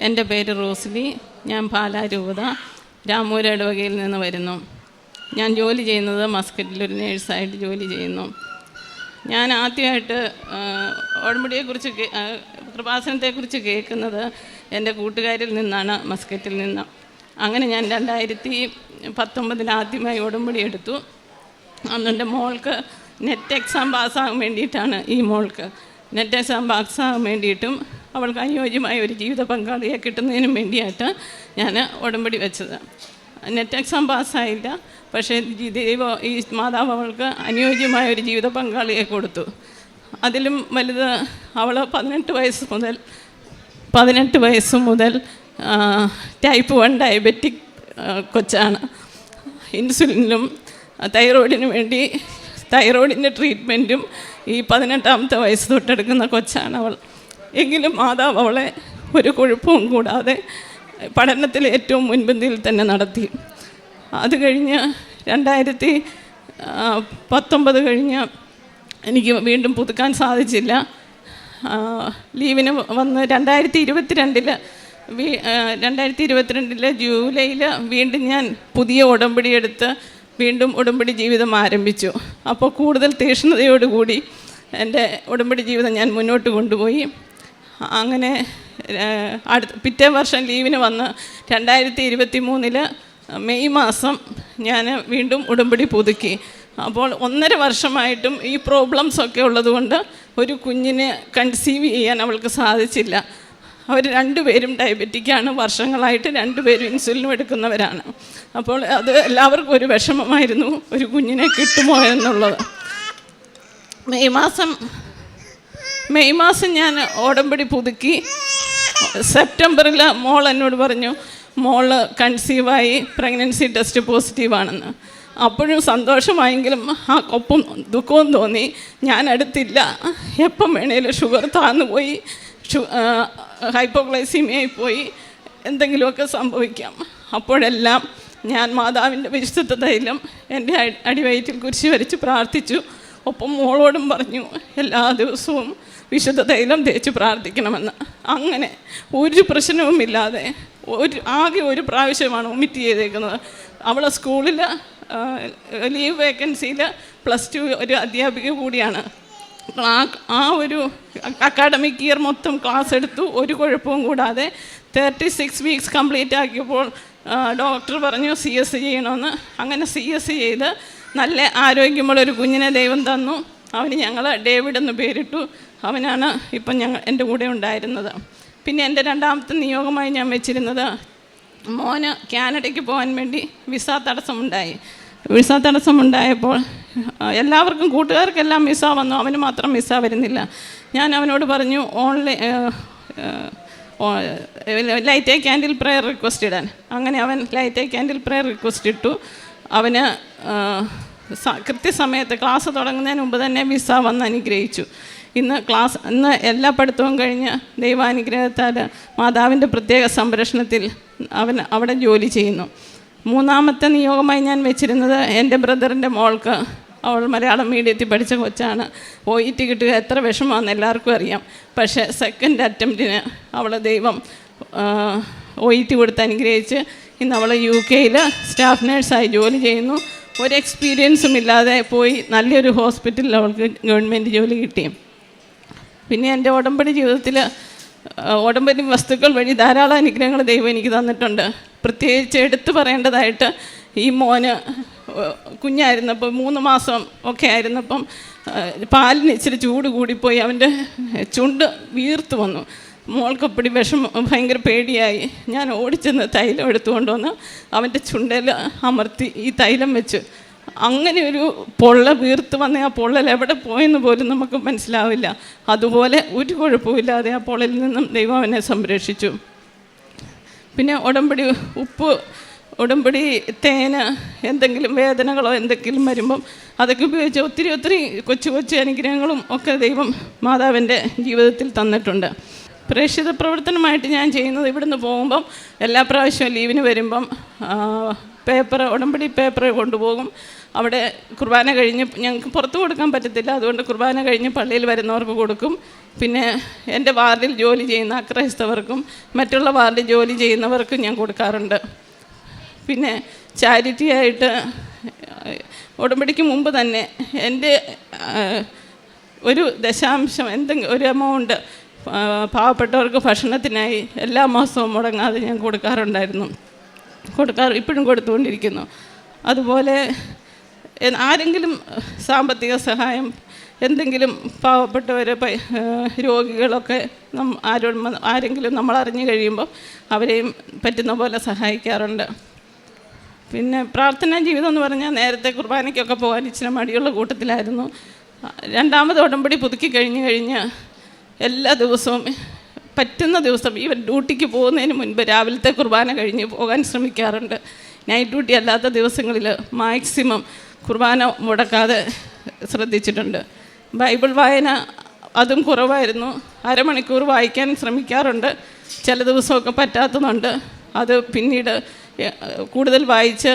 എൻ്റെ പേര് റോസ്ലി. ഞാൻ പാലാ രൂപത രാമൂര് ഇടവകയിൽ നിന്ന് വരുന്നു. ഞാൻ ജോലി ചെയ്യുന്നത് മസ്കറ്റിലൊരു നേഴ്സായിട്ട് ജോലി ചെയ്യുന്നു. ഞാൻ ആദ്യമായിട്ട് ഉടമ്പടിയെക്കുറിച്ച് കൃപാസനത്തെക്കുറിച്ച് കേൾക്കുന്നത് എൻ്റെ കൂട്ടുകാരിൽ നിന്നാണ്, മസ്കറ്റിൽ നിന്ന്. അങ്ങനെ ഞാൻ 2019 ആദ്യമായി ഉടമ്പടി എടുത്തു. അന്ന് എൻ്റെ മോൾക്ക് നെറ്റ് എക്സാം പാസ്സാകാൻ വേണ്ടിയിട്ടാണ്. ഈ മോൾക്ക് നെറ്റ് എക്സാം പാസ്സാകാൻ വേണ്ടിയിട്ടും അവൾക്ക് അനുയോജ്യമായ ഒരു ജീവിത പങ്കാളിയെ കിട്ടുന്നതിനും വേണ്ടിയിട്ട് ഞാൻ ഉടമ്പടി വെച്ചത്. നെറ്റ് എക്സാം പാസ്സായില്ല, പക്ഷേ ഈ മാതാവ് അവൾക്ക് അനുയോജ്യമായ ഒരു ജീവിത പങ്കാളിയെ കൊടുത്തു. അതിലും വലുത് അവൾ 18 വയസ്സ് മുതൽ ടൈപ്പ് 1 ഡയബറ്റിക് കൊച്ചാണ്. ഇൻസുലിനും തൈറോയിഡിന് വേണ്ടി തൈറോയിഡിൻ്റെ ട്രീറ്റ്മെൻറ്റും ഈ 18ാമത്തെ വയസ്സ് തൊട്ടെടുക്കുന്ന കൊച്ചാണ് അവൾ. എങ്കിലും മാതാവ് അവളെ ഒരു കുഴപ്പവും കൂടാതെ പഠനത്തിൽ ഏറ്റവും മുൻപന്തിയിൽ തന്നെ നടത്തി. അത് കഴിഞ്ഞ് 2019 കഴിഞ്ഞ് എനിക്ക് വീണ്ടും പുതുക്കാൻ സാധിച്ചില്ല. ലീവിന് വന്ന് 2022 ജൂലൈയിൽ വീണ്ടും ഞാൻ പുതിയ ഉടമ്പടി എടുത്ത് വീണ്ടും ഉടമ്പടി ജീവിതം ആരംഭിച്ചു. അപ്പോൾ കൂടുതൽ തീക്ഷ്ണതയോടുകൂടി എൻ്റെ ഉടമ്പടി ജീവിതം ഞാൻ മുന്നോട്ട് കൊണ്ടുപോയി. അങ്ങനെ പിറ്റേ വർഷം ലീവിന് വന്ന് 2023 മെയ് മാസം ഞാൻ വീണ്ടും ഉടമ്പടി പുതുക്കി. അപ്പോൾ 1.5 വർഷമായിട്ടും ഈ പ്രോബ്ലംസൊക്കെ ഉള്ളതുകൊണ്ട് ഒരു കുഞ്ഞിനെ കൺസീവ് ചെയ്യാൻ അവൾക്ക് സാധിച്ചില്ല. അവർ 2 പേരും ഡയബറ്റിക്കാണ്. വർഷങ്ങളായിട്ട് 2 പേരും ഇൻസുലിനും എടുക്കുന്നവരാണ്. അപ്പോൾ അത് എല്ലാവർക്കും ഒരു വിഷമമായിരുന്നു, ഒരു കുഞ്ഞിനെ കിട്ടുമോ എന്നുള്ളത്. മെയ് മാസം ഞാൻ ഉടമ്പടി പുതുക്കി. സെപ്റ്റംബറിൽ മോൾ എന്നോട് പറഞ്ഞു, മോള് കൺസീവായി, പ്രഗ്നൻസി ടെസ്റ്റ് പോസിറ്റീവാണെന്ന്. അപ്പോഴും സന്തോഷമായെങ്കിലും ആ ഒപ്പം ദുഃഖവും തോന്നി. ഞാൻ അടുത്തില്ല, എപ്പം വേണേലും ഷുഗർ താഴ്ന്നു പോയി, ഹൈപ്പോഗ്ലൈസീമിയായി പോയി, എന്തെങ്കിലുമൊക്കെ സംഭവിക്കാം. അപ്പോഴെല്ലാം ഞാൻ മാതാവിൻ്റെ വിശുദ്ധ തൈലം എൻ്റെ അടിവയറ്റിൽ കുരിശ് വരച്ച് പ്രാർത്ഥിച്ചു. ഒപ്പം മോളോടും പറഞ്ഞു എല്ലാ ദിവസവും വിശുദ്ധ തൈലം തേച്ച് പ്രാർത്ഥിക്കണമെന്ന്. അങ്ങനെ ഒരു പ്രശ്നവുമില്ലാതെ ആകെ ഒരു പ്രാവശ്യമാണ് ഒമിറ്റ് ചെയ്തേക്കുന്നത്. അവളെ സ്കൂളിൽ ലീവ് വേക്കൻസിയിൽ +2 ഒരു അധ്യാപിക കൂടിയാണ്. ആ ഒരു അക്കാഡമിക് ഇയർ മൊത്തം ക്ലാസ് എടുത്തു, ഒരു കുഴപ്പവും കൂടാതെ. 36 വീക്സ് കംപ്ലീറ്റ് ആക്കിയപ്പോൾ ഡോക്ടർ പറഞ്ഞു CS ചെയ്യണമെന്ന്. അങ്ങനെ CS ചെയ്ത് നല്ല ആരോഗ്യമുള്ളൊരു കുഞ്ഞിനെ ദൈവം തന്നു. അവന് ഞങ്ങൾ ഡേവിഡ് എന്ന് പേരിട്ടു. അവനാണ് ഇപ്പം എൻ്റെ കൂടെ ഉണ്ടായിരുന്നത്. പിന്നെ എൻ്റെ 2ാമത്തെ നിയോഗമായി ഞാൻ വെച്ചിരുന്നത്, മോന് കാനഡയ്ക്ക് പോകാൻ വേണ്ടി വിസ തടസ്സമുണ്ടായപ്പോൾ എല്ലാവർക്കും, കൂട്ടുകാർക്കെല്ലാം വിസ വന്നു, അവന് മാത്രം വിസ വരുന്നില്ല. ഞാൻ അവനോട് പറഞ്ഞു light A candle prayer request ഇടാൻ. അങ്ങനെ അവൻ light A candle prayer request ഇട്ടു. അവന് കൃത്യസമയത്ത് ക്ലാസ് തുടങ്ങുന്നതിന് മുമ്പ് തന്നെ വിസ വന്ന് അനുഗ്രഹിച്ചു. ഇന്ന് എല്ലാ പഠിത്തവും കഴിഞ്ഞ് ദൈവാനുഗ്രഹത്താൽ മാതാവിൻ്റെ പ്രത്യേക സംരക്ഷണത്തിൽ അവൻ അവിടെ ജോലി ചെയ്യുന്നു. 3ാമത്തെ നിയോഗമായി ഞാൻ വെച്ചിരുന്നത് എൻ്റെ ബ്രദറിൻ്റെ മോൾക്ക്. അവൾ മലയാളം മീഡിയത്തിൽ പഠിച്ച കൊച്ചാണ്. OET കിട്ടുക എത്ര വിഷമമാണെന്ന് എല്ലാവർക്കും അറിയാം. പക്ഷേ 2nd അറ്റംപ്റ്റിന് അവളെ ദൈവം OET കൊടുത്ത് അനുഗ്രഹിച്ച് ഇന്ന് അവൾ UK സ്റ്റാഫ് നേഴ്സായി ജോലി ചെയ്യുന്നു. ഒരു എക്സ്പീരിയൻസും ഇല്ലാതെ പോയി നല്ലൊരു ഹോസ്പിറ്റലിൽ അവൾക്ക് ഗവൺമെൻറ് ജോലി കിട്ടി. പിന്നെ എൻ്റെ ഉടമ്പടി ജീവിതത്തിൽ ഉടമ്പടി വസ്തുക്കൾ വഴി ധാരാളം അനുഗ്രഹങ്ങൾ ദൈവം എനിക്ക് തന്നിട്ടുണ്ട്. പ്രത്യേകിച്ച് എടുത്തു പറയേണ്ടതായിട്ട്, ഈ മോന് കുഞ്ഞായിരുന്നപ്പോൾ 3 മാസം ഒക്കെ ആയിരുന്നപ്പം പാലിന് ഇച്ചിരി ചൂട് കൂടിപ്പോയി അവൻ്റെ ചുണ്ട് വീർത്ത് വന്നു. മോൾക്കപ്പടി ഭയങ്കര പേടിയായി. ഞാൻ ഓടിച്ചെന്ന് തൈലം എടുത്തുകൊണ്ട് വന്ന് അവൻ്റെ ചുണ്ടയിൽ അമർത്തി ഈ തൈലം വെച്ച്. അങ്ങനെ ഒരു പൊള്ള വീർത്ത് വന്ന ആ പൊള്ളൽ എവിടെ പോയെന്ന് പോലും നമുക്ക് മനസ്സിലാവില്ല. അതുപോലെ ഒരു കുഴപ്പമില്ലാതെ ആ പൊള്ളലിൽ നിന്നും ദൈവം അവനെ സംരക്ഷിച്ചു. പിന്നെ ഉടമ്പടി ഉപ്പ്, ഉടമ്പടി തേന്, എന്തെങ്കിലും വേദനകളോ എന്തെങ്കിലും വരുമ്പം അതൊക്കെ ഉപയോഗിച്ച് ഒത്തിരി കൊച്ചു അനുഗ്രഹങ്ങളും ഒക്കെ ദൈവം മാതാവിൻ്റെ ജീവിതത്തിൽ തന്നിട്ടുണ്ട്. പ്രേക്ഷിത പ്രവർത്തനമായിട്ട് ഞാൻ ചെയ്യുന്നത്, ഇവിടുന്ന് പോകുമ്പം എല്ലാ പ്രാവശ്യവും ലീവിന് വരുമ്പം ഉടമ്പടി പേപ്പർ കൊണ്ടുപോകും. അവിടെ കുർബാന കഴിഞ്ഞ് ഞങ്ങൾക്ക് പുറത്ത് കൊടുക്കാൻ പറ്റത്തില്ല, അതുകൊണ്ട് കുർബാന കഴിഞ്ഞ് പള്ളിയിൽ വരുന്നവർക്ക് കൊടുക്കും. പിന്നെ എൻ്റെ വാർഡിൽ ജോലി ചെയ്യുന്ന അക്രൈസ്തവർക്കും മറ്റുള്ള വാർഡിൽ ജോലി ചെയ്യുന്നവർക്കും ഞാൻ കൊടുക്കാറുണ്ട്. പിന്നെ ചാരിറ്റിയായിട്ട് ഉടമ്പടിക്ക് മുമ്പ് തന്നെ എൻ്റെ ഒരു ദശാംശം ഒരു എമൗണ്ട് പാവപ്പെട്ടവർക്ക് ഭക്ഷണത്തിനായി എല്ലാ മാസവും മുടങ്ങാതെ ഞാൻ ഇപ്പോഴും കൊടുത്തുകൊണ്ടിരിക്കുന്നു. അതുപോലെ ആരെങ്കിലും സാമ്പത്തിക സഹായം, എന്തെങ്കിലും പാവപ്പെട്ടവർ രോഗികളൊക്കെ ആരെങ്കിലും നമ്മൾ അറിഞ്ഞു കഴിയുമ്പോൾ അവരെയും പറ്റുന്ന പോലെ സഹായിക്കാറുണ്ട്. പിന്നെ പ്രാർത്ഥനാ ജീവിതം എന്ന് പറഞ്ഞാൽ നേരത്തെ കുർബാനയ്ക്കൊക്കെ പോകാൻ ഇച്ചിരി മടിയുള്ള കൂട്ടത്തിലായിരുന്നു. രണ്ടാമത് ഉടമ്പടി പുതുക്കി കഴിഞ്ഞ് എല്ലാ ദിവസവും പറ്റുന്ന ദിവസം ഈവൻ ഡ്യൂട്ടിക്ക് പോകുന്നതിന് മുൻപ് രാവിലത്തെ കുർബാന കഴിഞ്ഞ് പോകാൻ ശ്രമിക്കാറുണ്ട്. നൈറ്റ് ഡ്യൂട്ടി അല്ലാത്ത ദിവസങ്ങളിൽ മാക്സിമം കുർബാന മുടക്കാതെ ശ്രദ്ധിച്ചിട്ടുണ്ട്. ബൈബിൾ വായന അതും കുറവായിരുന്നു. അരമണിക്കൂർ വായിക്കാൻ ശ്രമിക്കാറുണ്ട്. ചില ദിവസമൊക്കെ പറ്റാത്തതുണ്ട്. അത് പിന്നീട് കൂടുതൽ വായിച്ച്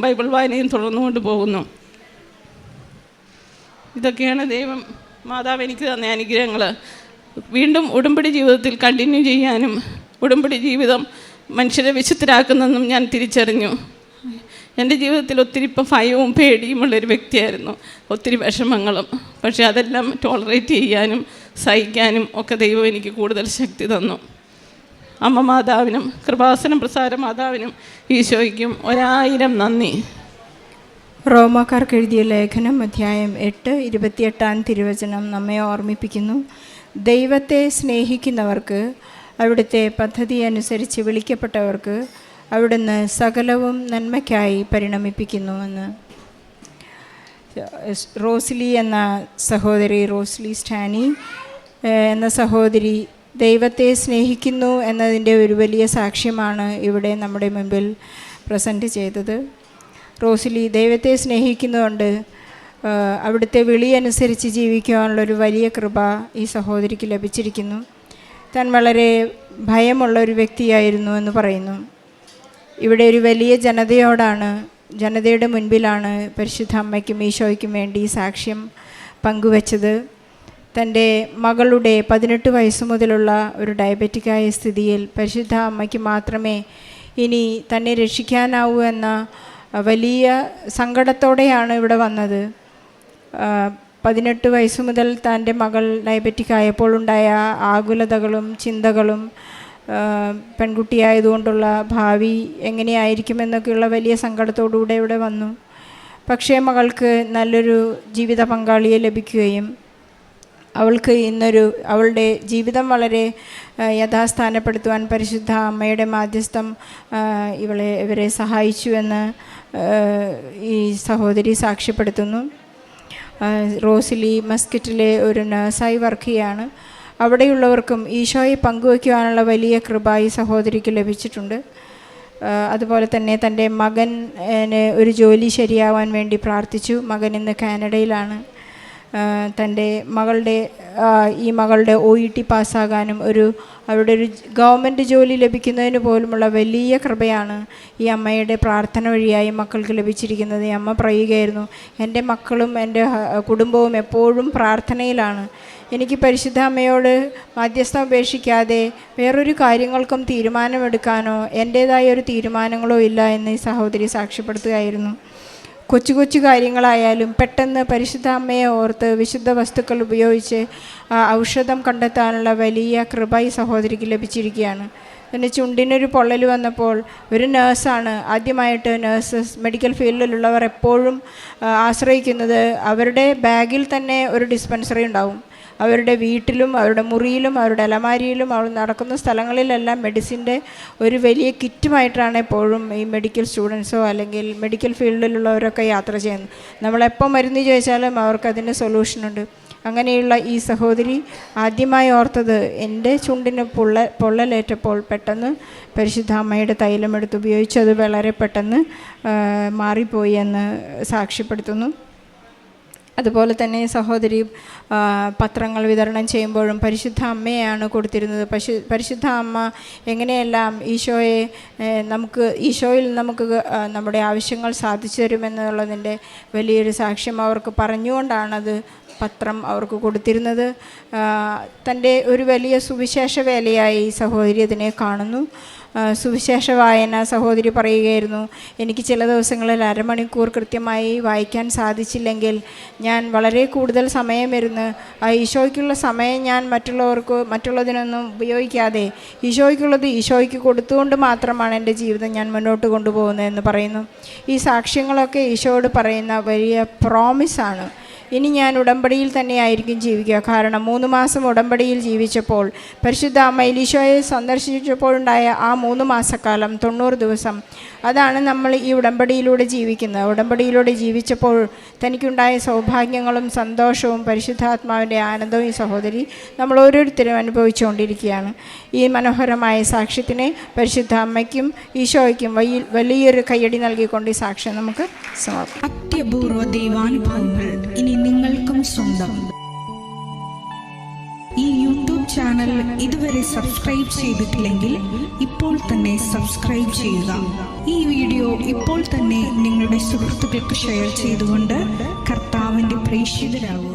ബൈബിൾ വായനയും തുടർന്നുകൊണ്ട് പോകുന്നു. ഇതൊക്കെയാണ് മാതാവ് എനിക്ക് തന്ന അനുഗ്രഹങ്ങൾ. വീണ്ടും ഉടമ്പടി ജീവിതത്തിൽ കണ്ടിന്യൂ ചെയ്യാനും ഉടമ്പടി ജീവിതം മനുഷ്യരെ വിശുദ്ധരാക്കുന്നതെന്നും ഞാൻ തിരിച്ചറിഞ്ഞു. എൻ്റെ ജീവിതത്തിൽ ഒത്തിരി ഭയവും പേടിയുമുള്ളൊരു വ്യക്തിയായിരുന്നു, ഒത്തിരി വിഷമങ്ങളും. പക്ഷേ അതെല്ലാം ടോളറേറ്റ് ചെയ്യാനും സഹിക്കാനും ഒക്കെ ദൈവം എനിക്ക് കൂടുതൽ ശക്തി തന്നു. അമ്മ മാതാവിനും കൃപാസനം പ്രസാര മാതാവിനും ഈശോയ്ക്കും 1000 നന്ദി. റോമാക്കാർക്ക് എഴുതിയ ലേഖനം അധ്യായം 8 28 തിരുവചനം നമ്മെ ഓർമ്മിപ്പിക്കുന്നു. ദൈവത്തെ സ്നേഹിക്കുന്നവർക്ക്, അവിടുത്തെ പദ്ധതി അനുസരിച്ച് വിളിക്കപ്പെട്ടവർക്ക് അവിടുന്ന് സകലവും നന്മയ്ക്കായി പരിണമിപ്പിക്കുന്നുവെന്ന്. റോസ്ലി എന്ന സഹോദരി, റോസ്ലി സ്റ്റാനി എന്ന സഹോദരി ദൈവത്തെ സ്നേഹിക്കുന്നു എന്നതിൻ്റെ ഒരു വലിയ സാക്ഷ്യമാണ് ഇവിടെ നമ്മുടെ മുമ്പിൽ പ്രസൻറ്റ് ചെയ്തത്. റോസ്ലി ദൈവത്തെ സ്നേഹിക്കുന്നതുകൊണ്ട് അവിടുത്തെ വിളി അനുസരിച്ച് ജീവിക്കുവാനുള്ളൊരു വലിയ കൃപ ഈ സഹോദരിക്ക് ലഭിച്ചിരിക്കുന്നു. താൻ വളരെ ഭയമുള്ളൊരു വ്യക്തിയായിരുന്നു എന്ന് പറയുന്നു. ഇവിടെ ഒരു വലിയ ജനതയുടെ മുൻപിലാണ് പരിശുദ്ധ അമ്മയ്ക്കും ഈശോയ്ക്കും വേണ്ടി സാക്ഷ്യം പങ്കുവച്ചത്. തൻ്റെ മകളുടെ 18 വയസ്സ് മുതലുള്ള ഒരു ഡയബറ്റിക്കായ സ്ഥിതിയിൽ പരിശുദ്ധ അമ്മയ്ക്ക് മാത്രമേ ഇനി തന്നെ രക്ഷിക്കാനാവൂ എന്ന വലിയ സങ്കടത്തോടെയാണ് ഇവിടെ വന്നത്. 18 വയസ്സ് മുതൽ തൻ്റെ മകൾ ഡയബറ്റിക്കായപ്പോൾ ഉണ്ടായ ആകുലതകളും ചിന്തകളും, പെൺകുട്ടിയായതുകൊണ്ടുള്ള ഭാവി എങ്ങനെയായിരിക്കുമെന്നൊക്കെയുള്ള വലിയ സങ്കടത്തോടുകൂടെ ഇവിടെ വന്നു. പക്ഷേ മകൾക്ക് നല്ലൊരു ജീവിത പങ്കാളിയെ ലഭിക്കുകയും അവൾക്ക് അവളുടെ ജീവിതം വളരെ യഥാസ്ഥാനപ്പെടുത്തുവാൻ പരിശുദ്ധ അമ്മയുടെ മാധ്യസ്ഥം ഇവരെ സഹായിച്ചുവെന്ന് ഈ സഹോദരി സാക്ഷ്യപ്പെടുത്തുന്നു. റോസ്ലി മസ്കറ്റിലെ ഒരു നഴ്സായി വർക്ക് ചെയ്യാണ്. അവിടെയുള്ളവർക്കും ഈശോയെ പങ്കുവയ്ക്കുവാനുള്ള വലിയ കൃപ ഈ സഹോദരിക്ക് ലഭിച്ചിട്ടുണ്ട്. അതുപോലെ തന്നെ തൻ്റെ മകന് ഒരു ജോലി ശരിയാവാൻ വേണ്ടി പ്രാർത്ഥിച്ചു. മകൻ ഇന്ന് കാനഡയിലാണ്. തൻ്റെ മകളുടെ OET പാസ്സാകാനും അവിടെ ഒരു ഗവൺമെൻറ് ജോലി ലഭിക്കുന്നതിന് പോലുമുള്ള വലിയ കൃപയാണ് ഈ അമ്മയുടെ പ്രാർത്ഥന വഴിയായി മക്കൾക്ക് ലഭിച്ചിരിക്കുന്നത്. ഈ അമ്മ പറയുകയായിരുന്നു, എൻ്റെ മക്കളും എൻ്റെ കുടുംബവും എപ്പോഴും പ്രാർത്ഥനയിലാണ്. എനിക്ക് പരിശുദ്ധ അമ്മയോട് മാധ്യസ്ഥം ഉപേക്ഷിക്കാതെ വേറൊരു കാര്യങ്ങൾക്കും തീരുമാനമെടുക്കാനോ എൻ്റേതായ ഒരു തീരുമാനങ്ങളോ ഇല്ല എന്ന് ഈ സഹോദരി സാക്ഷ്യപ്പെടുത്തുകയായിരുന്നു. കൊച്ചു കൊച്ചു കാര്യങ്ങളായാലും പെട്ടെന്ന് പരിശുദ്ധ അമ്മയെ ഓർത്ത് വിശുദ്ധ വസ്തുക്കൾ ഉപയോഗിച്ച് ഔഷധം കണ്ടെത്താനുള്ള വലിയ കൃപ ഈ സഹോദരിക്ക് ലഭിച്ചിരിക്കുകയാണ്. പിന്നെ ചുണ്ടിനൊരു പൊള്ളൽ വന്നപ്പോൾ ഒരു നേഴ്സാണ് ആദ്യമായിട്ട് മെഡിക്കൽ ഫീൽഡിലുള്ളവർ എപ്പോഴും ആശ്രയിക്കുന്നത് അവരുടെ ബാഗിൽ തന്നെ ഒരു ഡിസ്പെൻസറി ഉണ്ടാവും. അവരുടെ വീട്ടിലും അവരുടെ മുറിയിലും അവരുടെ അലമാരിയിലും അവർ നടക്കുന്ന സ്ഥലങ്ങളിലെല്ലാം മെഡിസിൻ്റെ ഒരു വലിയ കിറ്റുമായിട്ടാണ് എപ്പോഴും ഈ മെഡിക്കൽ സ്റ്റുഡൻസോ അല്ലെങ്കിൽ മെഡിക്കൽ ഫീൽഡിലുള്ളവരൊക്കെ യാത്ര ചെയ്യുന്നത്. നമ്മളെപ്പോൾ മരുന്ന് ചോദിച്ചാലും അവർക്കതിന് സൊല്യൂഷനുണ്ട്. അങ്ങനെയുള്ള ഈ സഹോദരി ആദ്യമായി ഓർത്തത് എൻ്റെ ചുണ്ടിന് പൊള്ളലേറ്റപ്പോൾ പെട്ടെന്ന് പരിശുദ്ധ അമ്മയുടെ തൈലമെടുത്ത് ഉപയോഗിച്ച് അത് വളരെ പെട്ടെന്ന് മാറിപ്പോയി എന്ന് സാക്ഷ്യപ്പെടുത്തുന്നു. അതുപോലെ തന്നെ സഹോദരി പത്രങ്ങൾ വിതരണം ചെയ്യുമ്പോഴും പരിശുദ്ധ അമ്മയാണ് കൊടുത്തിരുന്നത്. പരിശുദ്ധ അമ്മ എങ്ങനെയെല്ലാം ഈശോയിൽ നമുക്ക് നമ്മുടെ ആവശ്യങ്ങൾ സാധിച്ചു തരുമെന്നുള്ളതിൻ്റെ വലിയൊരു സാക്ഷ്യം അവർക്ക് പറഞ്ഞുകൊണ്ടാണത് പത്രം അവർക്ക് കൊടുത്തിരുന്നത്. തൻ്റെ ഒരു വലിയ സുവിശേഷ വേലയായി സഹോദരി അതിനെ കാണുന്നു. സുവിശേഷ വായന സഹോദരി പറയുകയായിരുന്നു, എനിക്ക് ചില ദിവസങ്ങളിൽ അരമണിക്കൂർ കൃത്യമായി വായിക്കാൻ സാധിച്ചില്ലെങ്കിൽ ഞാൻ വളരെ കൂടുതൽ സമയമിരുന്ന് ആ ഈശോയ്ക്കുള്ള സമയം ഞാൻ മറ്റുള്ളതിനൊന്നും ഉപയോഗിക്കാതെ ഈശോയ്ക്കുള്ളത് ഈശോയ്ക്ക് കൊടുത്തുകൊണ്ട് മാത്രമാണ് എൻ്റെ ജീവിതം ഞാൻ മുന്നോട്ട് കൊണ്ടുപോകുന്നതെന്ന് പറയുന്നു. ഈ സാക്ഷ്യങ്ങളൊക്കെ ഈശോയോട് പറയുന്ന വലിയ പ്രോമിസാണ്. ഇനി ഞാൻ ഉടമ്പടിയിൽ തന്നെയായിരിക്കും ജീവിക്കുക. കാരണം 3 മാസം ഉടമ്പടിയിൽ ജീവിച്ചപ്പോൾ പരിശുദ്ധ അമ്മ ഈശോയെ സന്ദർശിച്ചപ്പോഴുണ്ടായ ആ 3 മാസക്കാലം 90 ദിവസം, അതാണ് നമ്മൾ ഈ ഉടമ്പടിയിലൂടെ ജീവിക്കുന്നത്. ഉടമ്പടിയിലൂടെ ജീവിച്ചപ്പോൾ തനിക്കുണ്ടായ സൗഭാഗ്യങ്ങളും സന്തോഷവും പരിശുദ്ധാത്മാവിൻ്റെ ആനന്ദവും ഈ സഹോദരി നമ്മൾ ഓരോരുത്തരും അനുഭവിച്ചുകൊണ്ടിരിക്കുകയാണ്. ഈ മനോഹരമായ സാക്ഷ്യത്തിനെ പരിശുദ്ധ അമ്മയ്ക്കും ഈശോയ്ക്കും വലിയൊരു കയ്യടി നൽകിക്കൊണ്ട് ഈ സാക്ഷ്യം നമുക്ക് സമാപിക്കാം. അത്യപൂർവ ദൈവാനുഭവങ്ങൾ ഇനി നിങ്ങൾക്കും സ്വന്തം. ഈ യൂട്യൂബ് ചാനൽ ഇതുവരെ സബ്സ്ക്രൈബ് ചെയ്തിട്ടില്ലെങ്കിൽ ഇപ്പോൾ തന്നെ സബ്സ്ക്രൈബ് ചെയ്യുക. ഈ വീഡിയോ ഇപ്പോൾ തന്നെ നിങ്ങളുടെ സുഹൃത്തുക്കൾക്ക് ഷെയർ ചെയ്തുകൊണ്ട് കർത്താവിൻ്റെ പ്രേക്ഷിതരാകുക.